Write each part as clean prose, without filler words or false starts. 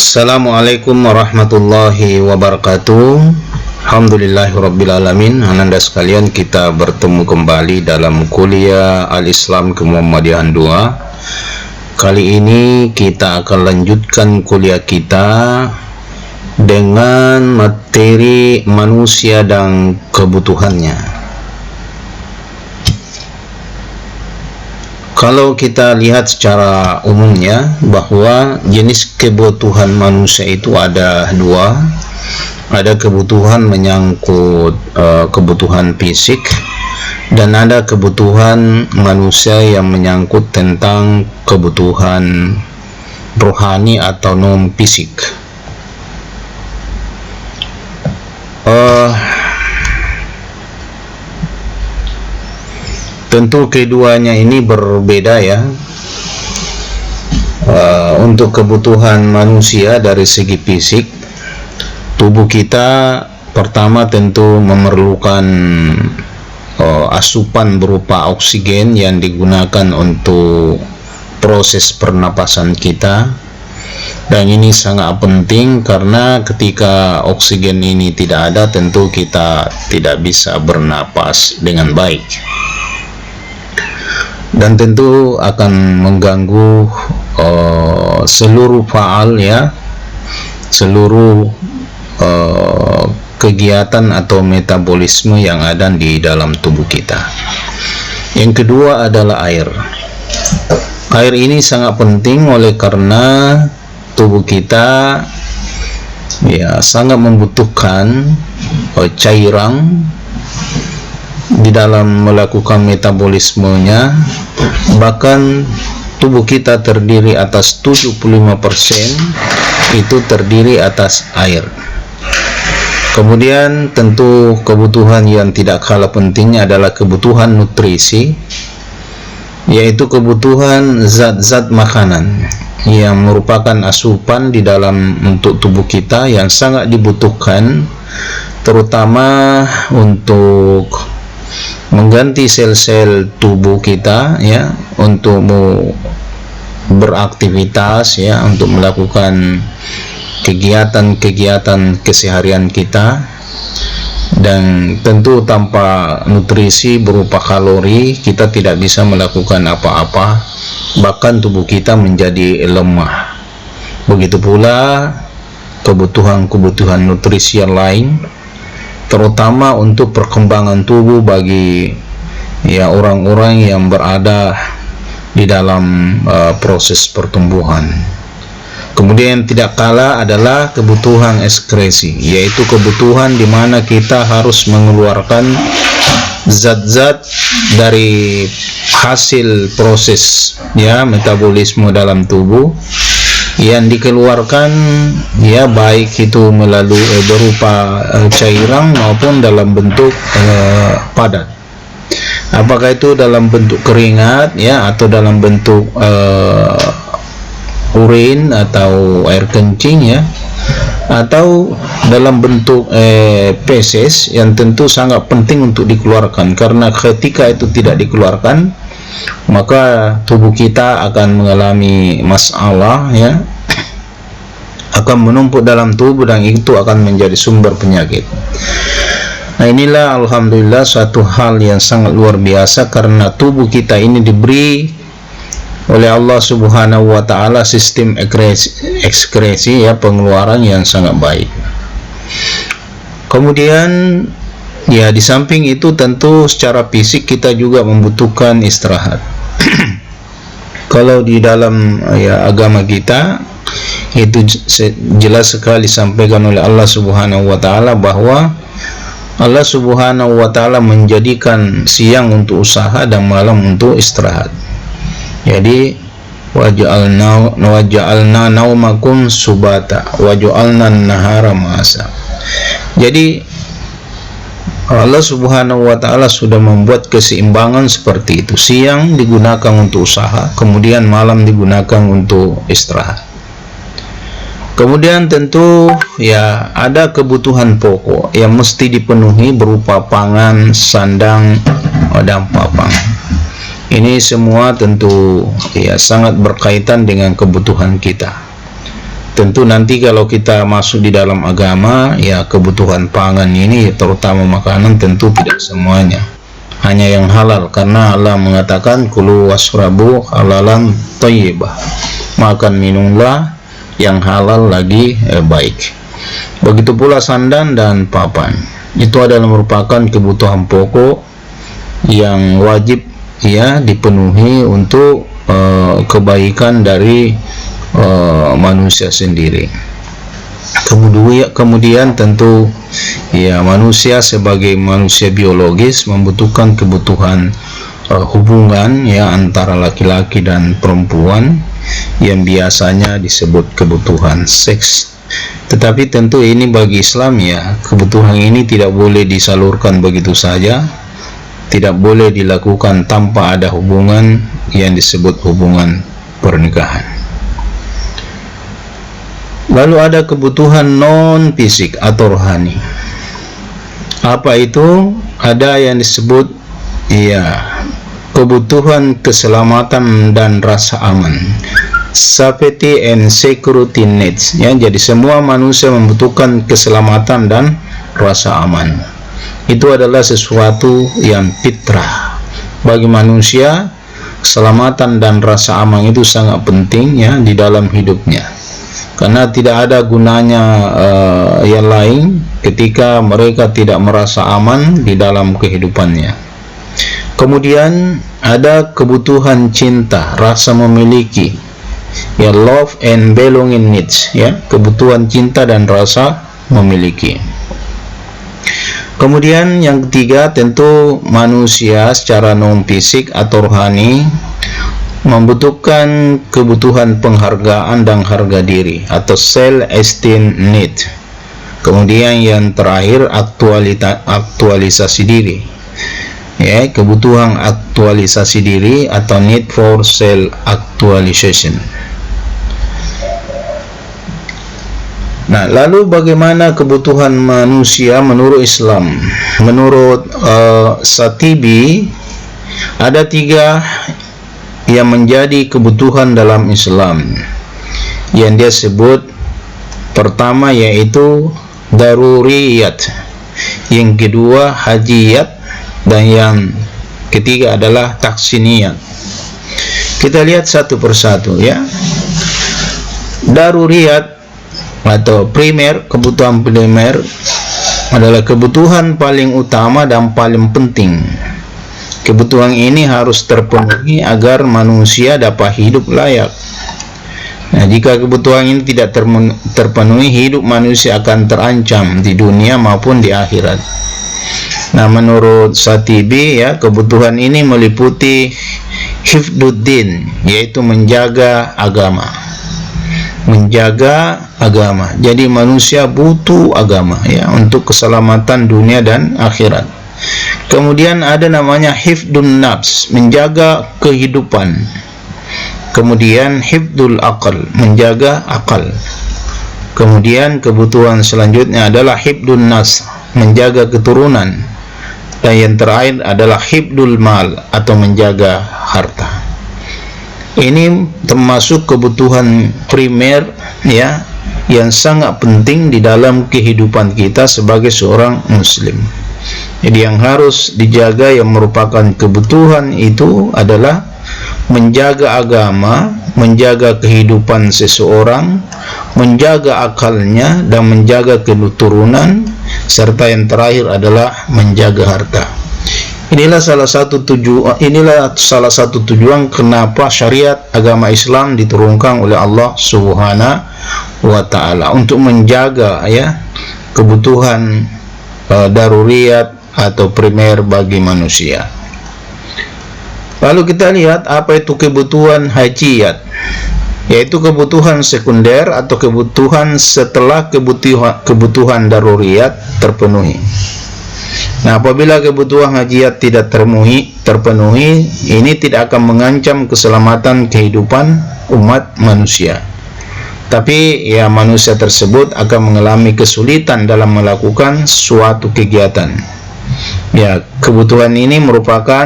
Assalamualaikum warahmatullahi wabarakatuh. Alhamdulillahirrabbilalamin. Ananda sekalian, kita bertemu kembali dalam kuliah Al-Islam Kemuhammadiyahan 2. Kali ini kita akan lanjutkan kuliah kita dengan materi manusia dan kebutuhannya. Kalau kita lihat secara umumnya bahwa jenis kebutuhan manusia itu ada dua. Ada kebutuhan menyangkut kebutuhan fisik, dan ada kebutuhan manusia yang menyangkut tentang kebutuhan rohani atau non fisik. Tentu keduanya ini berbeda ya. Untuk kebutuhan manusia dari segi fisik, tubuh kita pertama tentu memerlukan asupan berupa oksigen yang digunakan untuk proses pernapasan kita. Dan ini sangat penting karena ketika oksigen ini tidak ada, tentu kita tidak bisa bernapas dengan baik. Dan tentu akan mengganggu seluruh faal ya, seluruh kegiatan atau metabolisme yang ada di dalam tubuh kita. Yang kedua adalah air. Air ini sangat penting oleh karena tubuh kita ya sangat membutuhkan cairan di dalam melakukan metabolismenya. Bahkan tubuh kita terdiri atas 75% itu terdiri atas air. Kemudian tentu kebutuhan yang tidak kalah pentingnya adalah kebutuhan nutrisi, yaitu kebutuhan zat-zat makanan yang merupakan asupan di dalam untuk tubuh kita yang sangat dibutuhkan, terutama untuk mengganti sel-sel tubuh kita ya, untuk beraktivitas ya, untuk melakukan kegiatan-kegiatan keseharian kita. Dan tentu tanpa nutrisi berupa kalori kita tidak bisa melakukan apa-apa, bahkan tubuh kita menjadi lemah. Begitu pula kebutuhan-kebutuhan nutrisi yang lain, terutama untuk perkembangan tubuh bagi ya orang-orang yang berada di dalam proses pertumbuhan. Kemudian tidak kalah adalah kebutuhan ekskresi, yaitu kebutuhan di mana kita harus mengeluarkan zat-zat dari hasil proses ya metabolisme dalam tubuh yang dikeluarkan ya, baik itu melalui berupa cairan maupun dalam bentuk padat. Apakah itu dalam bentuk keringat ya, atau dalam bentuk urin atau air kencing ya, atau dalam bentuk feses yang tentu sangat penting untuk dikeluarkan, karena ketika itu tidak dikeluarkan maka tubuh kita akan mengalami masalah ya, akan menumpuk dalam tubuh dan itu akan menjadi sumber penyakit. Nah, inilah alhamdulillah suatu hal yang sangat luar biasa, karena tubuh kita ini diberi oleh Allah Subhanahu wa taala sistem ekskresi ya, pengeluaran yang sangat baik. Kemudian ya, di samping itu tentu secara fisik kita juga membutuhkan istirahat. Kalau di dalam ya agama kita itu jelas sekali disampaikan oleh Allah Subhanahu wa taala bahwa Allah Subhanahu wa taala menjadikan siang untuk usaha dan malam untuk istirahat. Jadi waja'alna naumakum subata waja'alna nahara ma'asa. Jadi Allah Subhanahu wa taala sudah membuat keseimbangan seperti itu. Siang digunakan untuk usaha, kemudian malam digunakan untuk istirahat. Kemudian tentu ya ada kebutuhan pokok yang mesti dipenuhi berupa pangan, sandang, dan papan. Ini semua tentu ya sangat berkaitan dengan kebutuhan kita. Tentu nanti kalau kita masuk di dalam agama, ya kebutuhan pangan ini terutama makanan tentu tidak semuanya, hanya yang halal, karena Allah mengatakan kulu wasrabu halalan thayyibah, makan minumlah yang halal lagi baik. Begitu pula sandan dan papan, itu adalah merupakan kebutuhan pokok yang wajib ya dipenuhi untuk kebaikan dari manusia sendiri. Kemudian tentu ya manusia sebagai manusia biologis membutuhkan kebutuhan hubungan ya antara laki-laki dan perempuan yang biasanya disebut kebutuhan seks. Tetapi tentu ini bagi Islam ya, kebutuhan ini tidak boleh disalurkan begitu saja, tidak boleh dilakukan tanpa ada hubungan yang disebut hubungan pernikahan. Lalu ada kebutuhan non fisik atau rohani. Apa itu? Ada yang disebut ya kebutuhan keselamatan dan rasa aman, safety and security needs ya. Jadi semua manusia membutuhkan keselamatan dan rasa aman. Itu adalah sesuatu yang fitrah bagi manusia. Keselamatan dan rasa aman itu sangat penting ya di dalam hidupnya, karena tidak ada gunanya yang lain ketika mereka tidak merasa aman di dalam kehidupannya. Kemudian ada kebutuhan cinta, rasa memiliki ya, love and belonging needs ya, kebutuhan cinta dan rasa memiliki. Kemudian yang ketiga tentu manusia secara non fisik atau rohani membutuhkan kebutuhan penghargaan dan harga diri atau self-esteem need. Kemudian yang terakhir aktualisasi diri ya, kebutuhan aktualisasi diri atau need for self actualization. Nah, lalu bagaimana kebutuhan manusia menurut Islam? Menurut Satibi ada 3 yang menjadi kebutuhan dalam Islam yang dia sebut. Pertama yaitu daruriyat, yang kedua hajiyat, dan yang ketiga adalah taksiniyat. Kita lihat satu persatu ya. Daruriyat atau primer, kebutuhan primer adalah kebutuhan paling utama dan paling penting. Kebutuhan ini harus terpenuhi agar manusia dapat hidup layak. Nah, jika kebutuhan ini tidak terpenuhi, hidup manusia akan terancam di dunia maupun di akhirat. Nah, menurut Satibi ya, kebutuhan ini meliputi hifduddin, yaitu menjaga agama. Menjaga agama. Jadi manusia butuh agama ya untuk keselamatan dunia dan akhirat. Kemudian ada namanya hifdun nafs, menjaga kehidupan. Kemudian hifdul aqal, menjaga akal. Kemudian kebutuhan selanjutnya adalah hifdun nas, menjaga keturunan. Dan yang terakhir adalah hifdul mal atau menjaga harta. Ini termasuk kebutuhan primer ya yang sangat penting di dalam kehidupan kita sebagai seorang muslim. Jadi yang harus dijaga yang merupakan kebutuhan itu adalah menjaga agama, menjaga kehidupan seseorang, menjaga akalnya dan menjaga keturunan, serta yang terakhir adalah menjaga harta. Inilah salah satu tujuan kenapa syariat agama Islam diturunkan oleh Allah Subhanahu wa taala, untuk menjaga ya kebutuhan daruriyat atau primer bagi manusia. Lalu kita lihat apa itu kebutuhan hajiyat, yaitu kebutuhan sekunder atau kebutuhan setelah kebutuhan daruriyat terpenuhi. Nah, apabila kebutuhan hajiyat tidak terpenuhi, ini tidak akan mengancam keselamatan kehidupan umat manusia. Tapi ya manusia tersebut akan mengalami kesulitan dalam melakukan suatu kegiatan. Ya, kebutuhan ini merupakan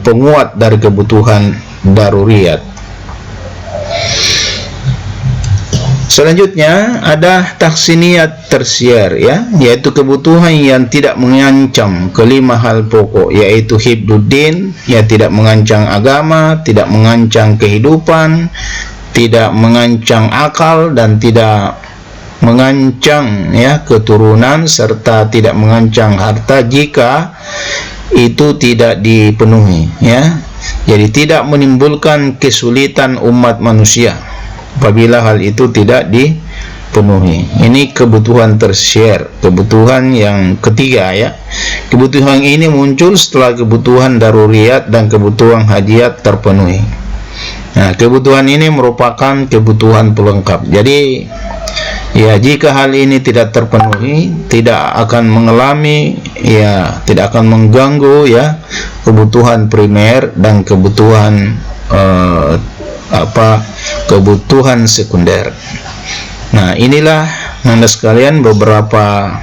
penguat dari kebutuhan daruriyat. Selanjutnya ada tahsiniyat tersier, ya, yaitu kebutuhan yang tidak mengancam kelima hal pokok, yaitu hibduddin, ya, tidak mengancam agama, tidak mengancam kehidupan, tidak mengancam akal, dan tidak mengancam, ya, keturunan, serta tidak mengancam harta jika itu tidak dipenuhi, ya. Jadi tidak menimbulkan kesulitan umat manusia apabila hal itu tidak dipenuhi. Ini kebutuhan tersier, kebutuhan yang ketiga, ya. Kebutuhan ini muncul setelah kebutuhan daruriyat dan kebutuhan hajiyat terpenuhi. Nah, kebutuhan ini merupakan kebutuhan pelengkap. Jadi, ya, jika hal ini tidak terpenuhi, tidak akan mengalami, ya, tidak akan mengganggu, ya, kebutuhan primer dan kebutuhan kebutuhan sekunder. Nah, inilah Anda sekalian beberapa,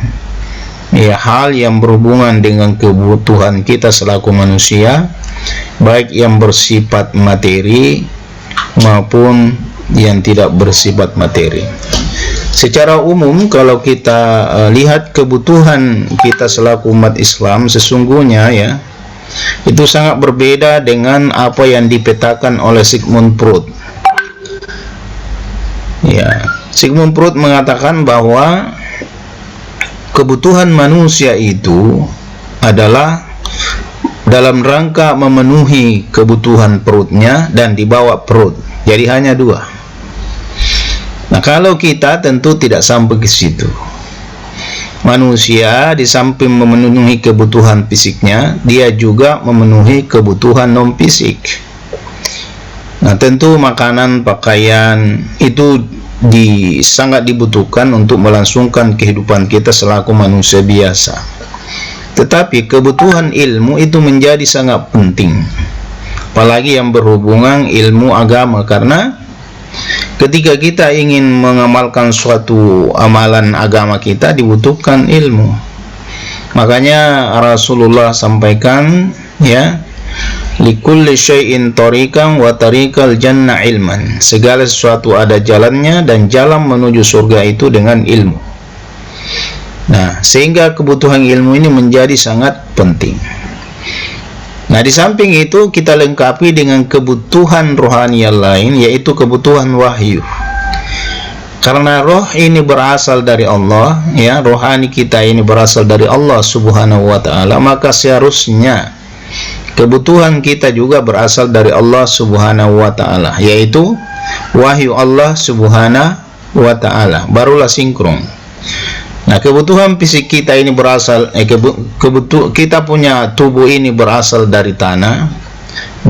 ya, hal yang berhubungan dengan kebutuhan kita selaku manusia, baik yang bersifat materi maupun yang tidak bersifat materi. Secara umum, kalau kita lihat kebutuhan kita selaku umat Islam, sesungguhnya, ya, itu sangat berbeda dengan apa yang dipetakan oleh Sigmund Freud. Ya, Sigmund Freud mengatakan bahwa kebutuhan manusia itu adalah dalam rangka memenuhi kebutuhan perutnya dan dibawa perut. Jadi hanya dua. Nah, kalau kita tentu tidak sampai ke situ. Manusia di samping memenuhi kebutuhan fisiknya, dia juga memenuhi kebutuhan non fisik. Nah, tentu makanan, pakaian itu sangat dibutuhkan untuk melangsungkan kehidupan kita selaku manusia biasa. Tetapi kebutuhan ilmu itu menjadi sangat penting, apalagi yang berhubungan ilmu agama, karena ketika kita ingin mengamalkan suatu amalan agama kita dibutuhkan ilmu. Makanya Rasulullah sampaikan, ya, likulli syai'in tariqan wa tariqal jannah ilman. Segala sesuatu ada jalannya dan jalan menuju surga itu dengan ilmu. Nah, sehingga kebutuhan ilmu ini menjadi sangat penting. Nah, di samping itu kita lengkapi dengan kebutuhan rohani yang lain, yaitu kebutuhan wahyu. Karena roh ini berasal dari Allah, ya, rohani kita ini berasal dari Allah Subhanahu wa ta'ala, maka seharusnya kebutuhan kita juga berasal dari Allah Subhanahu wa ta'ala, yaitu wahyu Allah Subhanahu wa ta'ala, barulah sinkron. Nah, kebutuhan fisik kita ini berasal, kita punya tubuh ini berasal dari tanah,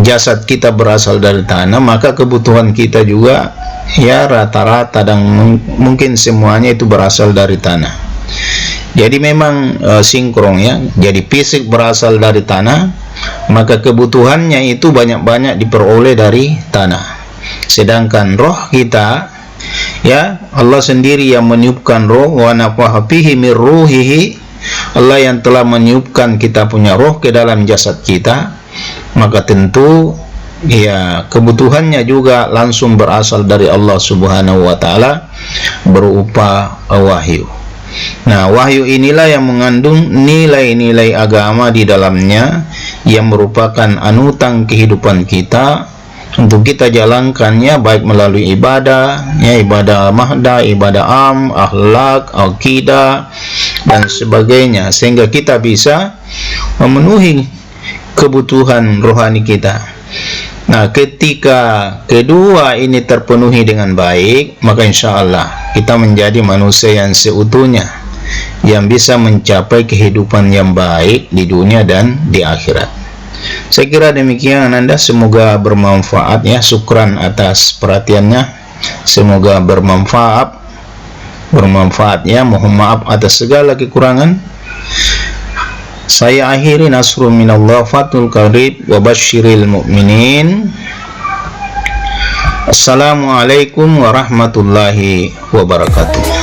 jasad kita berasal dari tanah, maka kebutuhan kita juga, ya, rata-rata dan mungkin semuanya itu berasal dari tanah. Jadi memang sinkron, ya. Jadi fisik berasal dari tanah, maka kebutuhannya itu banyak-banyak diperoleh dari tanah. Sedangkan roh kita, ya, Allah sendiri yang meniupkan roh, wa nafaha fihi min ruhihi, Allah yang telah meniupkan kita punya roh ke dalam jasad kita, maka tentu, ya, kebutuhannya juga langsung berasal dari Allah Subhanahu wa ta'ala berupa wahyu. Nah, wahyu inilah yang mengandung nilai-nilai agama di dalamnya, yang merupakan anutan kehidupan kita untuk kita jalankannya, baik melalui ibadah, ya, ibadah mahda, ibadah am, akhlak, akidah, dan sebagainya, sehingga kita bisa memenuhi kebutuhan rohani kita. Nah, ketika kedua ini terpenuhi dengan baik, maka insya Allah kita menjadi manusia yang seutuhnya, yang bisa mencapai kehidupan yang baik di dunia dan di akhirat. Saya kira demikian Anda, semoga bermanfaat, ya. Syukran atas perhatiannya, semoga bermanfaat, ya. Mohon maaf atas segala kekurangan. Saya akhiri, nasrun minallah, fatul qarib, wa basyiril mu'minin. Assalamualaikum warahmatullahi wabarakatuh.